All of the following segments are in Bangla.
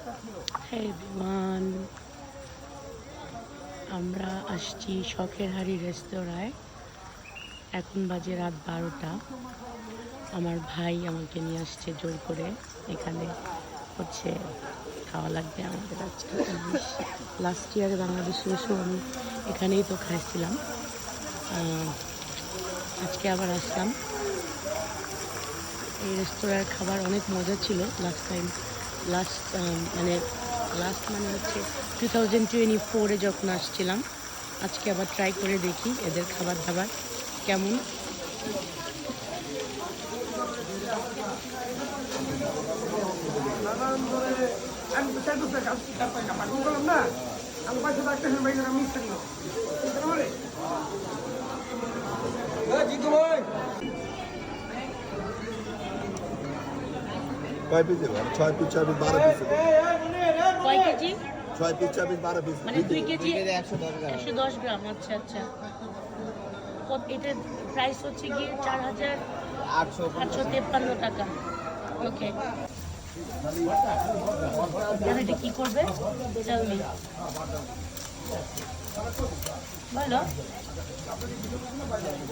Hey everyone, আমরা আসছি শখের হাড়ি রেস্তোরাঁয়। এখন বাজে রাত 12টা। আমার ভাই আমাকে নিয়ে আসছে জোর করে। এখানে হচ্ছে খাওয়া লাগবে আমাদের আজকে। লাস্ট ইয়ারে বাংলাদেশে এসেও আমি এখানেই তো খাইছিলাম। আজকে আবার আসলাম। এই রেস্তোরাঁর খাবার অনেক মজা ছিল লাস্ট মানে হচ্ছে 2024-এ যখন আসছিলাম। আজকে আবার ট্রাই করে দেখি এদের খাবার দাবার কেমন। কয় পিস দেবেন? 6 পিস 4 পিস 12 পিস কয় কেজি? 6 পিস 4 পিস 12 পিস মানে 2 কেজি 110 গ্রাম। আচ্ছা আচ্ছা। এটার প্রাইস হচ্ছে গিয়ে 4,853 টাকা। ওকে, এটা কি করবে? চালনি বলো।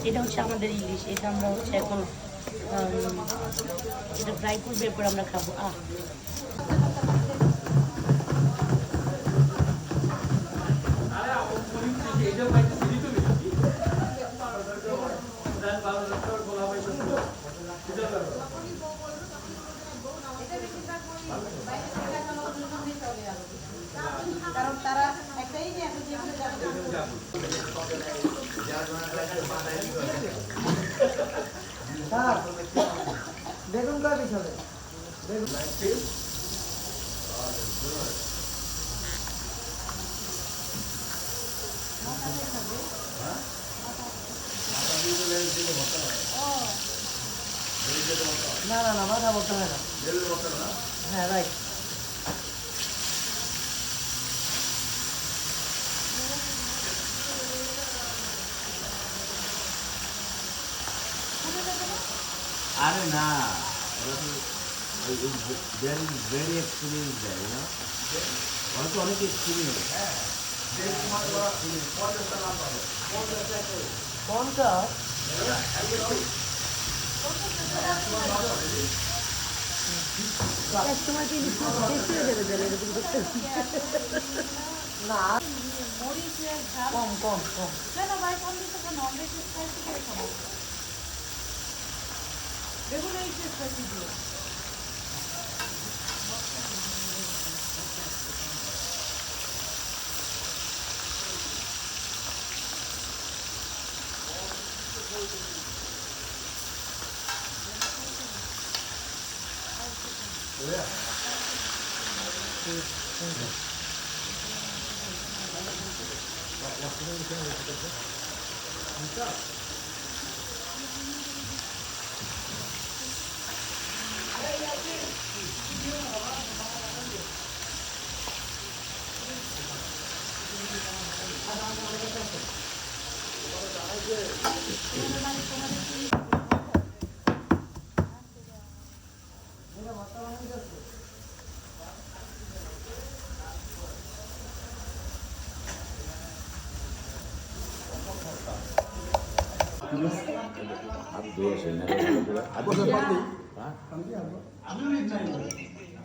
এটা হচ্ছে আমাদের ইলিশ। এটা আমরা হচ্ছে এখন এটা ফ্রাই করবে, এরপর আমরা খাবো। কারণ তারা একটাই বেগুন কয় পিস হবে? বেগুন না না না মাথা বলতে হয় না। হ্যাঁ রাইট। আরে না, there is very experience there, you know. হয়তো অনেক এক্সপিরিয়েন্স। কোনটা? কাস্টমার কি বেশি হয়ে যাবে তাহলে এরকম করতে? না কম কম কম।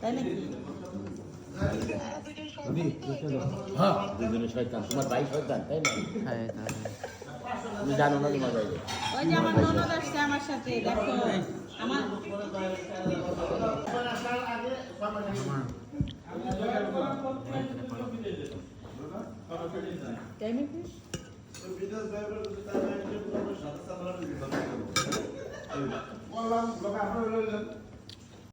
তাই নাকি? হ্যাঁ, দুজনে শয়তান। তোমার ভাই শয়তান, তাই না? তুমি জানো না তোমার ভাই? ওই যে আমার ননদ আসছে আমার সাথে, দেখো আমার টাইমে প্লিজ। বললাম আপনারা